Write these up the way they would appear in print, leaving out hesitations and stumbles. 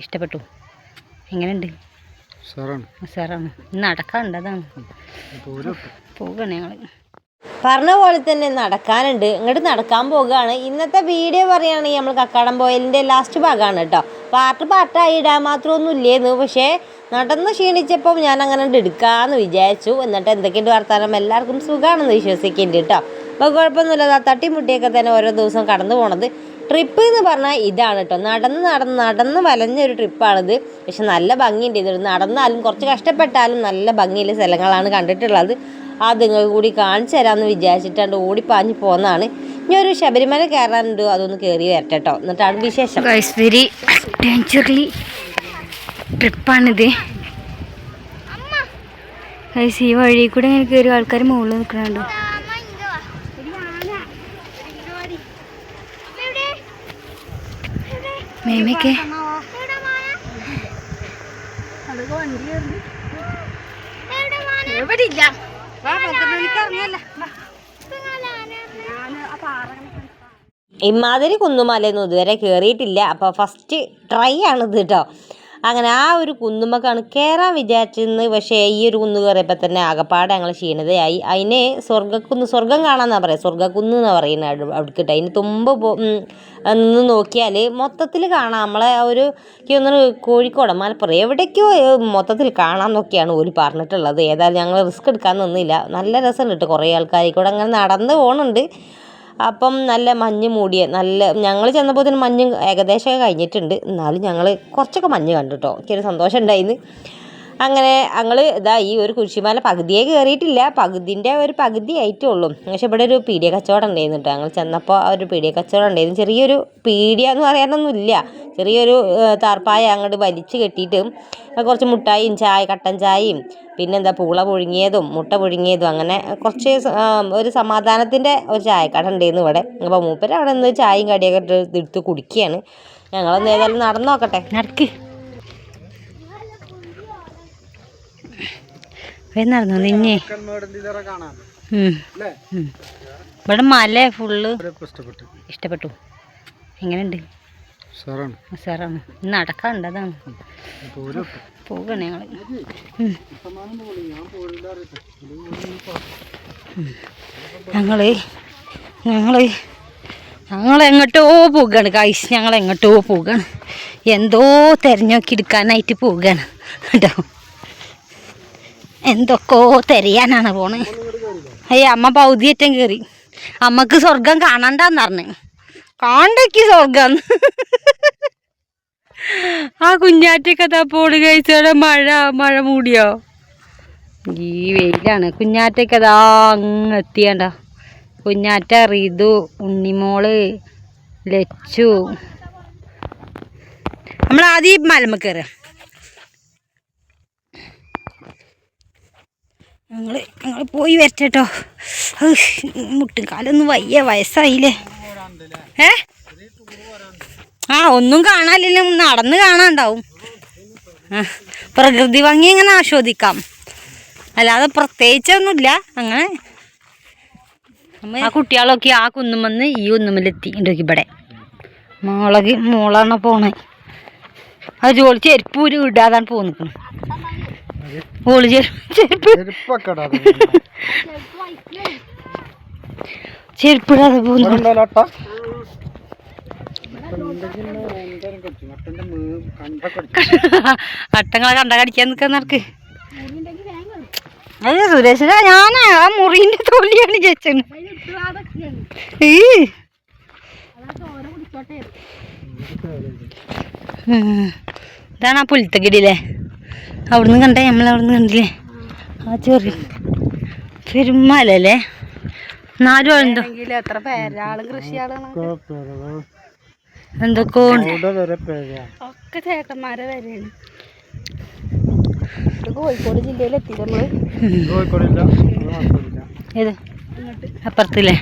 ഇഷ്ടപ്പെട്ടു. എങ്ങനെയുണ്ട്? സാറാണ്. നടക്കാനുണ്ട്, അതാണ് പോകണേ ഞങ്ങൾ. പറഞ്ഞ പോലെ തന്നെ നടക്കാനുണ്ട്. ഇങ്ങോട്ട് നടക്കാൻ പോകുകയാണ്. ഇന്നത്തെ വീഡിയോ പറയുകയാണെങ്കിൽ നമ്മൾ കക്കാടം പോയലിൻ്റെ ലാസ്റ്റ് ഭാഗമാണ് കേട്ടോ. പാർട്ടായി ഇടാൻ മാത്രമൊന്നും ഇല്ലേന്ന്. പക്ഷേ നടന്ന് ക്ഷീണിച്ചപ്പോൾ ഞാൻ അങ്ങനെ എടുക്കാമെന്ന് വിചാരിച്ചു. എന്നിട്ട് എന്തൊക്കെയുണ്ട് വർത്താനം? എല്ലാവർക്കും സുഖമാണെന്ന് വിശ്വസിക്കുന്നുണ്ട് കേട്ടോ. അപ്പോൾ കുഴപ്പമൊന്നുമില്ല. തട്ടിമുട്ടിയൊക്കെ തന്നെ ഓരോ ദിവസം കടന്നു പോണത്. ട്രിപ്പ് എന്ന് പറഞ്ഞാൽ ഇതാണ് കേട്ടോ. നടന്ന് വലഞ്ഞൊരു ട്രിപ്പാണിത്. പക്ഷെ നല്ല ഭംഗിയുണ്ട്. ഇത് നടന്നാലും കുറച്ച് കഷ്ടപ്പെട്ടാലും നല്ല ഭംഗിയുള്ള സ്ഥലങ്ങളാണ് കണ്ടിട്ടുള്ളത്. അത് നിങ്ങൾക്ക് കൂടി കാണിച്ചു തരാമെന്ന് വിചാരിച്ചിട്ടാണ്ട് ഓടിപ്പാഞ്ഞ് പോകുന്നതാണ്. ഇനി ഒരു ശബരിമല കയറാനുണ്ട്, അതൊന്ന് കയറി വരട്ടെ കേട്ടോ. എന്നിട്ടാണ് വിശേഷം. വെരി അഡ്വഞ്ചറലി ട്രിപ്പാണിത്. ഈ വഴി കൂടെ ഇങ്ങനെ കയറി ആൾക്കാർ മുകളിൽ നിൽക്കണുണ്ട്. മേമയൊക്കെ ഇമാതിരി കുന്നുമലയൊന്നും ഇതുവരെ കയറിയിട്ടില്ല. അപ്പോൾ ഫസ്റ്റ് ട്രൈ ആണിത് കേട്ടോ. അങ്ങനെ ആ ഒരു കുന്നുമക്കാണ് കയറാൻ വിചാരിച്ചിരുന്നത്. പക്ഷേ ഈ ഒരു കുന്ന് കയറിയപ്പോൾ തന്നെ ആകപ്പാടെ ഞങ്ങൾ ക്ഷീണിതയായി. അതിന് സ്വർഗ്ഗം കാണാമെന്നാണ് പറയുക. സ്വർഗ്ഗക്കുന്ന് എന്നാണ് പറയുന്നത് അവിടേക്കിട്ട്. അതിന് തുമ്പ് നിന്ന് നോക്കിയാൽ മൊത്തത്തിൽ കാണാം. നമ്മളെ ഒരു കോഴിക്കോട് മലപ്പുറം എവിടേക്കോ മൊത്തത്തിൽ കാണാമെന്നൊക്കെയാണ് ഓല് പറഞ്ഞിട്ടുള്ളത്. ഏതായാലും ഞങ്ങൾ റിസ്ക് എടുക്കാൻ നിന്നില്ല. നല്ല രസമുണ്ട് കേട്ടോ. കുറേ ആൾക്കാരിക്കൂടെ അങ്ങനെ നടന്ന് പോകുന്നുണ്ട്. അപ്പം നല്ല മഞ്ഞ് മൂടിയ ഞങ്ങൾ ചെന്നപ്പോൾ തന്നെ മഞ്ഞ് ഏകദേശമൊക്കെ കഴിഞ്ഞിട്ടുണ്ട്. എന്നാലും ഞങ്ങൾ കുറച്ചൊക്കെ മഞ്ഞ് കണ്ടു കേട്ടോ. എനിക്കൊരു സന്തോഷം ഉണ്ടായിന്ന്. അങ്ങനെ ഞങ്ങൾ ഈ ഒരു കുരിശുമല പകുതിയെ കയറിയിട്ടില്ല. പകുതിൻ്റെ ഒരു പകുതി ആയിട്ടേ ഉള്ളൂ. പക്ഷെ ഇവിടെ ഒരു പീഡിയ കച്ചവടം ഉണ്ടായിരുന്നു കേട്ടോ. ഞങ്ങൾ ചെന്നപ്പോൾ ഒരു പീഡിയ കച്ചവടം ഉണ്ടായിരുന്നു. ചെറിയൊരു പീഡിയ എന്ന് പറയാനൊന്നുമില്ല. ചെറിയൊരു താർപ്പായ അങ്ങോട്ട് വലിച്ച് കെട്ടിയിട്ട് കുറച്ച് മുട്ടായും കട്ടൻ ചായയും പിന്നെന്താ പൂള പുഴുങ്ങിയതും മുട്ട പുഴുങ്ങിയതും അങ്ങനെ കുറച്ച് ഒരു സമാധാനത്തിൻ്റെ ഒരു ചായക്കട ഉണ്ടായിരുന്നു ഇവിടെ. അപ്പോൾ മൂപ്പര് അവിടെ നിന്ന് ചായയും കടിയൊക്കെ എടുത്ത് കുടിക്കുകയാണ്. ഞങ്ങളൊന്ന് ഏതായാലും നടന്നു നോക്കട്ടെ. നടക്ക് നടന്നു നിന്നെ. ഇവിടെ മല ഫുള്ള് ഇഷ്ടപ്പെട്ടു. എങ്ങനെയുണ്ട്? സാറാണ്. നടക്കാനുണ്ട്, അതാണ് പോകണേ ഞങ്ങൾ. ഞങ്ങൾ എങ്ങോട്ടോ പോവുകയാണ് കായ്സ്. ഞങ്ങൾ എങ്ങോട്ടോ പോവുകയാണ്. എന്തോ തിരഞ്ഞോക്കി എടുക്കാനായിട്ട് പോവുകയാണ് കേട്ടോ. എന്തൊക്കെയോ തിരയാനാണ് പോണ്. അമ്മ പൗതിയേറ്റം കയറി. അമ്മക്ക് സ്വർഗം കാണണ്ടെന്ന് പറഞ്ഞു. കാണ്ടക്ക് സ്വർഗം. ആ കുഞ്ഞാറ്റൊക്കെ തപ്പോട് കഴിച്ചോടെ മഴ മൂടിയോ? ഈ വെയിലാണ്. കുഞ്ഞാറ്റൊക്കെ അതാ അങ്ങ് എത്തിയണ്ട. കുഞ്ഞാറ്റ, റിതു, ഉണ്ണിമോള്, ലച്ചു. നമ്മളാദ്യം മലമ്മ കയറുക. ഞങ്ങൾ പോയി വരട്ടോ. മുട്ടും കാലൊന്നും വയ്യ, വയസ്സായില്ലേ. ഒന്നും കാണാനില്ല. നടന്ന് കാണാണ്ടാവും. പ്രകൃതി ഭംഗി ഇങ്ങനെ ആസ്വദിക്കാം, അല്ലാതെ പ്രത്യേകിച്ചൊന്നുമില്ല. അങ്ങനെ ആ കുട്ടികളൊക്കെ ആ കുന്നുമെന്ന് ഈ കുന്നുമ്മലെത്തി. ഇവിടെ മോളാണ് പോണേ. അത് ജോലി ചെരുപ്പൂര് ഇടാതാണ് പോന്നിക്കണം. ഓള് ചെരുപ്പിടാതെ പോകുന്നു. അട്ടങ്ങളെ കണ്ട കടിക്കാൻ നിൽക്കുന്നവർക്ക് അതെ സുരേഷ്. ഞാൻ ആ മുറിന്റെ തൊലിയാണ് ചേച്ചന്. ഇതാണ് ആ പുൽത്തകിടിയില്ലേ? അവിടുന്ന് കണ്ടേ, നമ്മളവിടുന്ന് കണ്ടില്ലേ ആ ചെറിയ പെരുമലല്ലേ. നാലും എന്തോ എത്ര പേരാളും കൃഷിയാളും എന്തൊക്കെ ഒക്കെ ചേട്ടന്മാരെ വരെയാണ്. കോഴിക്കോട് ജില്ലയിലെത്തി നമ്മള്. ഏത് അപ്പുറത്തില്ലേ?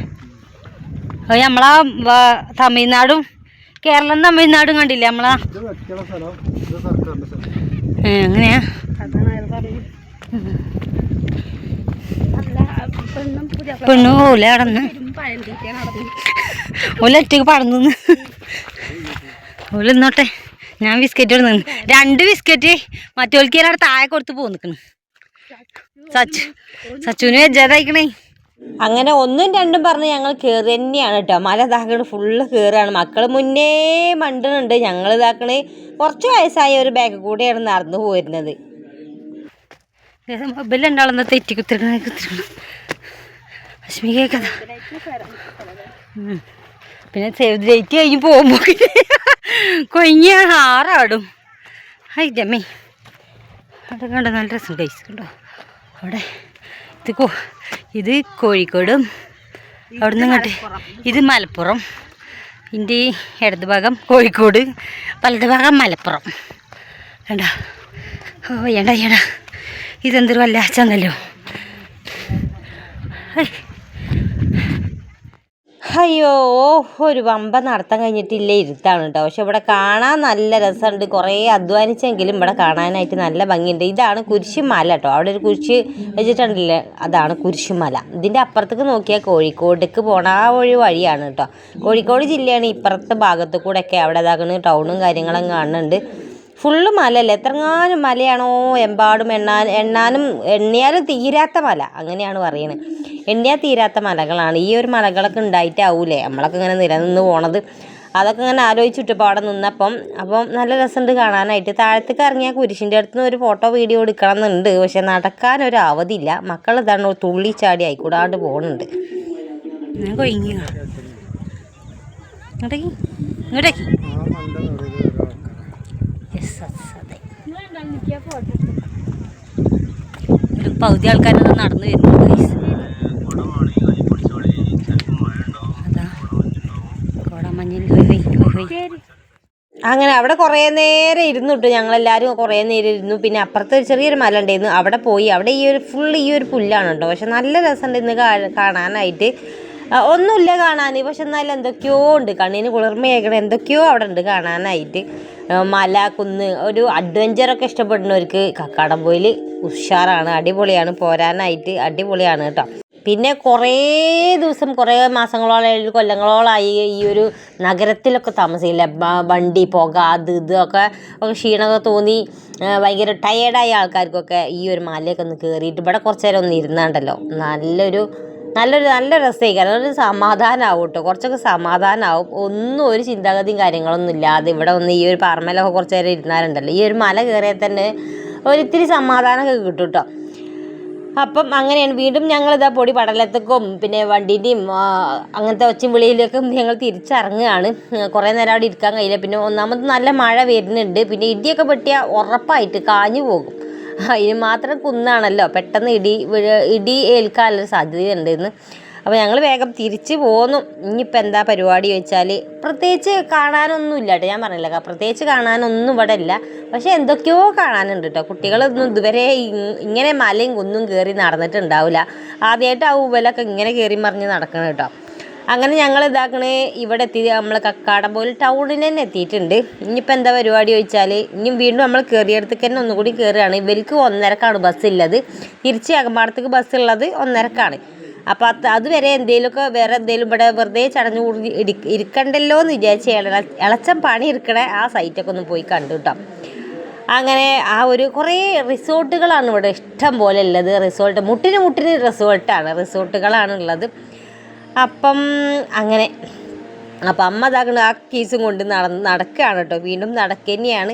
അത് നമ്മളാ തമിഴ്നാടും കേരളം തമിഴ്നാടും കണ്ടില്ലേ നമ്മളാ? അങ്ങനെയാ. പെണ്ണു പോലെ നടന്ന് ഓല ഒറ്റക്ക് പടന്നു ഓല ഇന്നോട്ടെ. ഞാൻ ബിസ്ക്കറ്റ് നിന്ന് 2 ബിസ്ക്കറ്റ് മറ്റോൽക്ക് ഒരാൾ താഴെ കൊടുത്ത് പോന്നിക്കണ്. സച്ചുവിന് വെജാതായിക്കണേ. അങ്ങനെ 1ഉം 2ഉം പറഞ്ഞ് ഞങ്ങൾ കയറി തന്നെയാണ് കേട്ടോ. മല ഇതാക്കണ ഫുള്ള് കയറുകയാണ്. മക്കൾ മുന്നേ മണ്ടുന്നുണ്ട്. ഞങ്ങൾ ഇതാക്കണേ കുറച്ച് വയസ്സായ ഒരു ബാഗ് കൂടെയാണ് നടന്നു പോരുന്നത്. മൊബൈലുണ്ടാവുന്ന തെറ്റി കുത്തിരിക്കണം അശ്മി കേൾക്കതാ. പിന്നെ സേവ് ദി ഡേറ്റ് കഴിഞ്ഞ് പോകുമ്പോൾ കൊഞ്ഞ ആറാടും. ഹൈ ജമ്മി അവിടെ കണ്ടോ നല്ല രസം ടേസ്റ്റ് കണ്ടോ. അവിടെ ഇത് കോഴിക്കോടും അവിടെ നിന്ന് ഇങ്ങോട്ട് ഇത് മലപ്പുറം. ഇതിൻ്റെ ഇടത് ഭാഗം കോഴിക്കോട്, വലത് ഭാഗം മലപ്പുറം. വേണ്ട ഓ വേണ്ട ഇതെന്തൊരു വല്ലാച്ചെന്നല്ലോ. അയ്യോ ഒരു വമ്പ നടത്താൻ കഴിഞ്ഞിട്ടില്ലേ ഇരുത്താണ് കേട്ടോ. പക്ഷെ ഇവിടെ കാണാൻ നല്ല രസമുണ്ട്. കുറേ അധ്വാനിച്ചെങ്കിലും ഇവിടെ കാണാനായിട്ട് നല്ല ഭംഗിയുണ്ട്. ഇതാണ് കുരിശുമല കേട്ടോ. അവിടെ ഒരു കുരിശ് വെച്ചിട്ടുണ്ടല്ലേ, അതാണ് കുരിശുമല. ഇതിൻ്റെ അപ്പുറത്തേക്ക് നോക്കിയാൽ കോഴിക്കോടേക്ക് പോണ ആ ഒരു വഴിയാണ് കേട്ടോ. കോഴിക്കോട് ജില്ലയാണ്. ഇപ്പുറത്തെ ഭാഗത്തു കൂടെയൊക്കെ അവിടെ ഇതാക്കണ ടൗണും കാര്യങ്ങളും കാണുന്നുണ്ട്. ഫുള്ള് മലയല്ലേ, എത്രങ്ങാനും മലയാണോ എമ്പാടും. എണ്ണിയാലും തീരാത്ത മല, അങ്ങനെയാണ് പറയണത്. എണ്ണിയാൽ തീരാത്ത മലകളാണ്. ഈ ഒരു മലകളൊക്കെ ഉണ്ടായിട്ടാവൂലേ നമ്മളൊക്കെ ഇങ്ങനെ നിലനിന്ന് പോണത്. അതൊക്കെ ഇങ്ങനെ ആലോചിച്ചിട്ടിപ്പോൾ അവിടെ നിന്നപ്പം നല്ല രസമുണ്ട് കാണാനായിട്ട്. താഴത്തേക്ക് ഇറങ്ങിയാൽ കുരിശിൻ്റെ അടുത്ത് നിന്ന് ഒരു ഫോട്ടോ വീഡിയോ എടുക്കണം എന്നുണ്ട്. പക്ഷെ നടക്കാനൊരു അവധിയില്ല. മക്കൾ ഇതാണ് തുള്ളിച്ചാടി ആയിക്കൂടാണ്ട് പോകുന്നുണ്ട്. പകുതി ആൾക്കാരത് നടന്നു വരുന്നുണ്ട്. അങ്ങനെ അവിടെ കുറേ നേരം ഇരുന്നു കേട്ടോ. ഞങ്ങളെല്ലാവരും കുറേ നേരം ഇരുന്നു. പിന്നെ അപ്പുറത്ത് ഒരു ചെറിയൊരു മല ഉണ്ടായിരുന്നു, അവിടെ പോയി. അവിടെ ഈ ഒരു പുല്ലാണ് കേട്ടോ. പക്ഷെ നല്ല രസമുണ്ട് ഇന്ന് കാണാനായിട്ട്. ഒന്നുമില്ല കാണാൻ, പക്ഷെ എന്നാലും എന്തൊക്കെയോ ഉണ്ട്. കണ്ണിന് കുളിർമയാക്കണം എന്തൊക്കെയോ അവിടെ ഉണ്ട് കാണാനായിട്ട്. മല, കുന്ന്, ഒരു അഡ്വഞ്ചറൊക്കെ ഇഷ്ടപ്പെടുന്നവർക്ക് കക്കാടംപൊയിൽ ഉഷാറാണ്, അടിപൊളിയാണ്. പോരാനായിട്ട് അടിപൊളിയാണ് കേട്ടോ. പിന്നെ കുറേ ദിവസം, കുറേ മാസങ്ങളോളം, കൊല്ലങ്ങളോളമായി ഈ ഒരു നഗരത്തിലൊക്കെ താമസിക്കില്ല. വണ്ടി, പുക, ഇതൊക്കെ ക്ഷീണമൊക്കെ തോന്നി ഭയങ്കര ടയേർഡായ ആൾക്കാർക്കൊക്കെ ഈ ഒരു മലയൊക്കെ ഒന്ന് കയറിയിട്ട് ഇവിടെ കുറച്ച് നേരം ഒന്ന് ഇരുന്നാണ്ടല്ലോ നല്ല രസമായി. കാരണം ഒരു സമാധാനമാവും കേട്ടോ. കുറച്ചൊക്കെ സമാധാനമാവും. ഒന്നും ഒരു ചിന്താഗതിയും കാര്യങ്ങളൊന്നും ഇല്ലാതെ ഇവിടെ ഒന്ന് ഈ ഒരു പാറമലൊക്കെ കുറച്ച് നേരം ഇരുന്നാലുണ്ടല്ലോ, ഈ ഒരു മല കയറിയാൽ തന്നെ ഒരിത്തിരി സമാധാനമൊക്കെ കിട്ടും കേട്ടോ. അപ്പം അങ്ങനെയാണ്. വീണ്ടും ഞങ്ങളിതാ പൊടി പടലത്തേക്കും പിന്നെ വണ്ടീൻ്റെയും അങ്ങനത്തെ ഒച്ചയും വിളിയിലൊക്കെ ഞങ്ങൾ തിരിച്ചിറങ്ങുകയാണ്. കുറേ നേരം അവിടെ ഇരിക്കാൻ കഴിയില്ല. പിന്നെ ഒന്നാമത് നല്ല മഴ വരുന്നുണ്ട്. പിന്നെ ഇടിയൊക്കെ പെട്ടിയാൽ ഉറപ്പായിട്ട് കാഞ്ഞു പോകും. അതിന് മാത്രം കുന്നാണല്ലോ, പെട്ടെന്ന് ഇടി ഏൽക്കാനുള്ള സാധ്യതയുണ്ട് ഇന്ന്. അപ്പോൾ ഞങ്ങൾ വേഗം തിരിച്ച് പോന്നു. ഇനിയിപ്പോൾ എന്താ പരിപാടി ചോദിച്ചാൽ പ്രത്യേകിച്ച് കാണാനൊന്നും ഇല്ല കേട്ടോ. ഞാൻ പറഞ്ഞില്ല, പ്രത്യേകിച്ച് കാണാനൊന്നും ഇവിടെ ഇല്ല. പക്ഷേ എന്തൊക്കെയോ കാണാനുണ്ട് കേട്ടോ. കുട്ടികളൊന്നും ഇതുവരെ ഇങ്ങനെ മലയും കുന്നും കയറി നടന്നിട്ടുണ്ടാവില്ല. ആദ്യമായിട്ട് ആ ഊവലൊക്കെ ഇങ്ങനെ കയറി മറിഞ്ഞ് നടക്കണം കേട്ടോ. അങ്ങനെ ഞങ്ങൾ ഇതാക്കണേ ഇവിടെ എത്തി. നമ്മൾ കക്കാടംപൊയിൽ ടൗണിൽ തന്നെ എത്തിയിട്ടുണ്ട്. ഇനിയിപ്പോൾ എന്താ പരിപാടി ചോദിച്ചാൽ ഇനിയും വീണ്ടും നമ്മൾ കയറിയിടത്തേക്ക് തന്നെ ഒന്നുകൂടി കയറുകയാണ്. ഇവർക്ക് 1:30ക്കാണ് ബസ്സുള്ളത്. തിരിച്ച് അകമ്പാടത്തേക്ക് ബസ്സുള്ളത് 1:30ക്കാണ്. അപ്പോൾ അതുവരെ വേറെ എന്തെങ്കിലും ഇവിടെ വെറുതെ ചടഞ്ഞു കൂടി ഇരിക്കണ്ടല്ലോ എന്ന് വിചാരിച്ച് ഇളച്ചം പണി ഇരിക്കണ ആ സൈറ്റൊക്കെ ഒന്ന് പോയി കണ്ടു കേട്ടോ. അങ്ങനെ ആ ഒരു കുറേ റിസോർട്ടുകളാണ് ഇവിടെ ഇഷ്ടം പോലെ ഉള്ളത്. മുട്ടിന് റിസോർട്ടുകളാണ് ഉള്ളത്. അപ്പം അങ്ങനെ അമ്മ ഇതാക്കണ ആ കീസും കൊണ്ട് നടക്കുകയാണ് കേട്ടോ. വീണ്ടും നടക്കുക തന്നെയാണ്.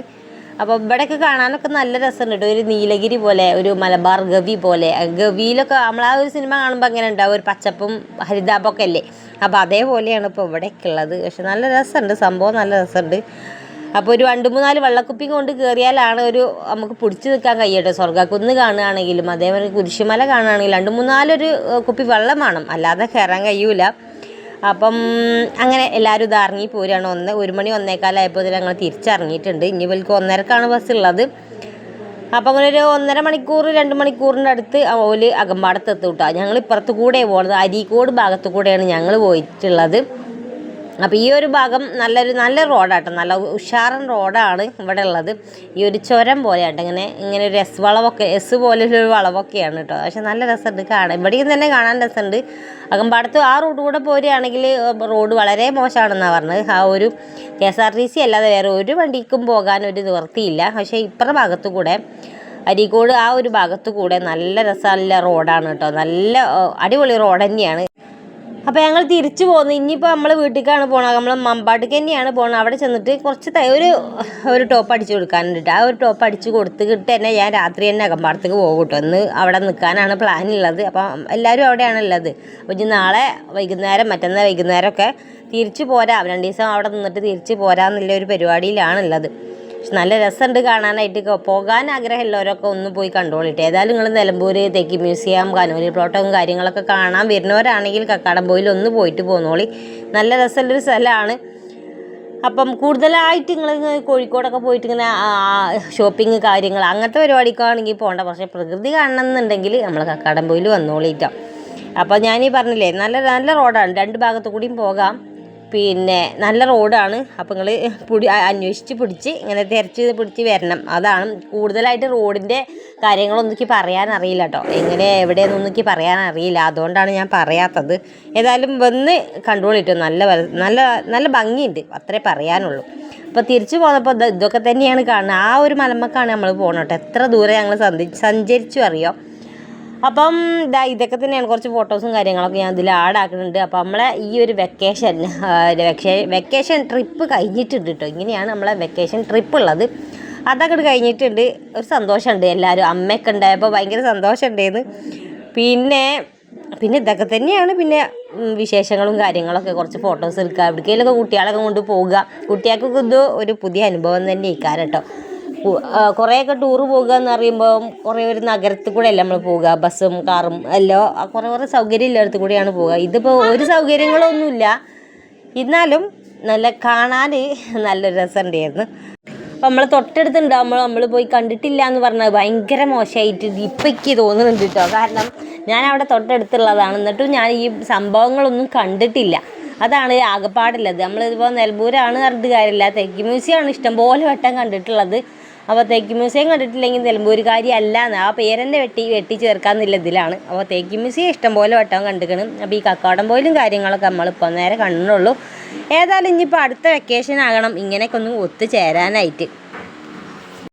അപ്പോൾ ഇവിടെയൊക്കെ കാണാനൊക്കെ നല്ല രസമുണ്ട് കേട്ടോ. ഒരു നീലഗിരി പോലെ, ഒരു മലബാർ ഗവി പോലെ. ഗവിയിലൊക്കെ നമ്മൾ ആ ഒരു സിനിമ കാണുമ്പോൾ അങ്ങനെ ഉണ്ടാവും, ഒരു പച്ചപ്പും ഹരിതാപമൊക്കെ അല്ലേ. അപ്പോൾ അതേപോലെയാണ് ഇപ്പോൾ ഇവിടെയൊക്കെ ഉള്ളത്. പക്ഷെ നല്ല രസമുണ്ട്, സംഭവം നല്ല രസമുണ്ട്. അപ്പോൾ ഒരു 2-3 വെള്ളക്കുപ്പി കൊണ്ട് കയറിയാലാണ് നമുക്ക് പിടിച്ചു നിൽക്കാൻ കഴിയട്ടോ. സ്വർഗ്ഗക്കുന്ന് കാണുകയാണെങ്കിലും അതേപോലെ കുരിശുമല കാണുകയാണെങ്കിലും 2-3 കുപ്പി വെള്ളം വേണം, അല്ലാതെ കയറാൻ കഴിയൂല. അപ്പം അങ്ങനെ എല്ലാവരും ഇത് ഇറങ്ങി പോരുകയാണ്. 1 മണി 1:15 ഞങ്ങൾ തിരിച്ചിറങ്ങിയിട്ടുണ്ട്. ഇനി ഇവർക്ക് 1:30ക്കാണ് ബസ് ഉള്ളത്. അപ്പോൾ അങ്ങനെ ഒരു 1.5 മണിക്കൂർ 2 മണിക്കൂറിൻ്റെ അടുത്ത് ഓല് അകമ്പാടത്ത് എത്തും കേട്ടോ. ഞങ്ങൾ ഇപ്പുറത്ത് കൂടെ പോകുന്നത്, അരീക്കോട് ഭാഗത്തു കൂടെയാണ് ഞങ്ങൾ പോയിട്ടുള്ളത്. അപ്പോൾ ഈ ഒരു ഭാഗം നല്ല റോഡാട്ടോ, നല്ല ഉഷാറൻ റോഡാണ് ഇവിടെ ഉള്ളത്. ഈ ഒരു ചുരം പോലെയാട്ടോ, ഇങ്ങനെ ഒരു എസ് പോലൊരു വളവൊക്കെയാണ് കേട്ടോ. പക്ഷെ നല്ല രസമുണ്ട് കാണാൻ, ഇവിടെയും തന്നെ കാണാൻ രസമുണ്ട്. അകമ്പാടത്ത് ആ റൂട്ട് കൂടെ പോരുകയാണെങ്കിൽ റോഡ് വളരെ മോശമാണെന്നാണ് പറഞ്ഞത്. ആ ഒരു KSRTC അല്ലാതെ വേറെ ഒരു വണ്ടിക്കും പോകാൻ ഒരു നിവൃത്തിയില്ല. പക്ഷേ ഇപ്പുറത്തെ ഭാഗത്തു കൂടെ അരീക്കോട് ആ ഒരു ഭാഗത്തു കൂടെ നല്ല രസമുള്ള റോഡാണ് കേട്ടോ, നല്ല അടിപൊളി റോഡ് തന്നെയാണ്. അപ്പോൾ ഞങ്ങൾ തിരിച്ചു പോകുന്നു. ഇനിയിപ്പോൾ നമ്മൾ വീട്ടിലേക്കാണ് പോകണം, നമ്മൾ മമ്പാട്ടിക്ക് തന്നെയാണ് പോകണം. അവിടെ ചെന്നിട്ട് കുറച്ച് ഒരു ടോപ്പ് അടിച്ച് കൊടുക്കാനുണ്ട്. ആ ഒരു ടോപ്പ് അടിച്ച് കൊടുത്തിട്ട് തന്നെ ഞാൻ രാത്രി തന്നെ അകമ്പാടത്തേക്ക് പോകും കേട്ടോ. ഇന്ന് അവിടെ നിൽക്കാനാണ് പ്ലാനുള്ളത്. അപ്പം എല്ലാവരും അവിടെയാണ് ഉള്ളത്. അപ്പോൾ ഇനി നാളെ വൈകുന്നേരം മറ്റന്നാൾ വൈകുന്നേരമൊക്കെ തിരിച്ചു പോരാ, 2 ദിവസം അവിടെ നിന്നിട്ട് തിരിച്ച് പോരാന്നുള്ള ഒരു പരിപാടിയിലാണുള്ളത്. പക്ഷെ നല്ല രസമുണ്ട് കാണാനായിട്ട്. പോകാൻ ആഗ്രഹമുള്ളവരൊക്കെ ഒന്ന് പോയി കണ്ടോളിട്ട്. ഏതായാലും നിങ്ങൾ നിലമ്പൂർ തേക്ക് മ്യൂസിയം, കനോലി പ്ലോട്ടവും കാര്യങ്ങളൊക്കെ കാണാൻ വരുന്നവരാണെങ്കിൽ കക്കാടംപൊയിൽ ഒന്ന് പോയിട്ട് പോന്നോളി. നല്ല രസമുള്ളൊരു സ്ഥലമാണ്. അപ്പം കൂടുതലായിട്ട് നിങ്ങൾ കോഴിക്കോടൊക്കെ പോയിട്ട് ഇങ്ങനെ ഷോപ്പിംഗ് കാര്യങ്ങൾ അങ്ങനത്തെ പരിപാടിക്കാണെങ്കിൽ പോകണ്ട. പക്ഷേ പ്രകൃതി കാണണം എന്നുണ്ടെങ്കിൽ നമ്മൾ കക്കാടംപൊയിൽ വന്നോളിട്ടോ. അപ്പോൾ ഞാനീ പറഞ്ഞില്ലേ, നല്ല റോഡാണ്, 2 ഭാഗത്തു കൂടിയും പോകാം. പിന്നെ നല്ല റോഡാണ്. അപ്പോൾ നിങ്ങൾ അന്വേഷിച്ച് പിടിച്ച് ഇങ്ങനെ തിരച്ച് പിടിച്ച് വരണം. അതാണ് കൂടുതലായിട്ട് റോഡിൻ്റെ കാര്യങ്ങളൊന്നും എനിക്ക് പറയാൻ അറിയില്ല കേട്ടോ, എവിടെയെന്നൊന്നും എനിക്ക് പറയാൻ അറിയില്ല. അതുകൊണ്ടാണ് ഞാൻ പറയാത്തത്. ഏതായാലും വന്ന് കണ്ടോളിട്ടോ, നല്ല ഭംഗിയുണ്ട്, അത്രേ പറയാനുള്ളൂ. അപ്പോൾ തിരിച്ചു പോന്നപ്പോൾ ഇതൊക്കെ തന്നെയാണ് കാണുന്നത്. ആ ഒരു മലമ്മക്കാണ് നമ്മൾ പോകണം കേട്ടോ. എത്ര ദൂരം ഞങ്ങൾ സഞ്ചരിച്ചു അറിയോ. അപ്പം ഇതൊക്കെ തന്നെയാണ്, കുറച്ച് ഫോട്ടോസും കാര്യങ്ങളൊക്കെ ഞാൻ ഇതിൽ ആഡാക്കുന്നുണ്ട്. അപ്പോൾ നമ്മളെ ഈ ഒരു വെക്കേഷൻ ട്രിപ്പ് കഴിഞ്ഞിട്ടുണ്ട് കേട്ടോ. ഇങ്ങനെയാണ് നമ്മളെ വെക്കേഷൻ ട്രിപ്പ് ഉള്ളത്. അതൊക്കെ കഴിഞ്ഞിട്ടുണ്ട്. ഒരു സന്തോഷമുണ്ട്, എല്ലാവരും അമ്മയൊക്കെ ഉണ്ടായപ്പോൾ ഭയങ്കര സന്തോഷമുണ്ടായിരുന്നു. പിന്നെ ഇതൊക്കെ തന്നെയാണ്. പിന്നെ വിശേഷങ്ങളും കാര്യങ്ങളൊക്കെ, കുറച്ച് ഫോട്ടോസ് എടുക്കുക, എവിടേക്കെങ്കിലൊക്കെ കുട്ടികളൊക്കെ കൊണ്ട് പോകുക. കുട്ടികൾക്കൊക്കെ ഇത് ഒരു പുതിയ അനുഭവം തന്നെ ഇക്കാരം കേട്ടോ. കുറേയൊക്കെ ടൂറ് പോകുക എന്ന് പറയുമ്പോൾ കുറേ ഒരു നഗരത്തിൽ കൂടെ അല്ല നമ്മൾ പോവുക, ബസ്സും കാറും എല്ലാം കുറേ സൗകര്യം ഇല്ലാത്ത കൂടെയാണ് പോവുക. ഇതിപ്പോൾ ഒരു സൗകര്യങ്ങളൊന്നുമില്ല, എന്നാലും നല്ല കാണാൻ നല്ലൊരു രസമുണ്ടായിരുന്നു. അപ്പം നമ്മൾ തൊട്ടടുത്തുണ്ടാകുമ്പോൾ നമ്മൾ പോയി കണ്ടിട്ടില്ല എന്ന് പറഞ്ഞാൽ ഭയങ്കര മോശമായിട്ട് ഇപ്പം എനിക്ക് തോന്നുന്നുണ്ട് കേട്ടോ. കാരണം ഞാൻ അവിടെ തൊട്ടടുത്തുള്ളതാണ്, എന്നിട്ടും ഞാൻ ഈ സംഭവങ്ങളൊന്നും കണ്ടിട്ടില്ല. അതാണ് ആകെപ്പാടുള്ളത്. നമ്മളിപ്പോൾ നിലമ്പൂരാണ് പറഞ്ഞിട്ട് കാര്യമില്ല, തേക്ക് മ്യൂസിയമാണ് ഇഷ്ടംപോലെ വട്ടം കണ്ടിട്ടുള്ളത്. അപ്പോൾ തേക്ക് മ്യൂസിയം കണ്ടിട്ടില്ലെങ്കിൽ നിലമ്പൂരുകാരി അല്ല എന്ന് ആ പേരെന്നെ വെട്ടി ചേർക്കാമെന്നുള്ള ഇതിലാണ്. അപ്പോൾ തേക്ക് മ്യൂസിയം ഇഷ്ടംപോലെ വട്ടം കണ്ടിക്കണം. അപ്പോൾ ഈ കക്കാടംപൊയിലും കാര്യങ്ങളൊക്കെ നമ്മളിപ്പോൾ നേരെ കണ്ടുള്ളൂ. ഏതായാലും ഇനിയിപ്പോൾ അടുത്ത വെക്കേഷൻ ആകണം ഇങ്ങനെയൊക്കെ ഒന്ന് ഒത്തുചേരാനായിട്ട്.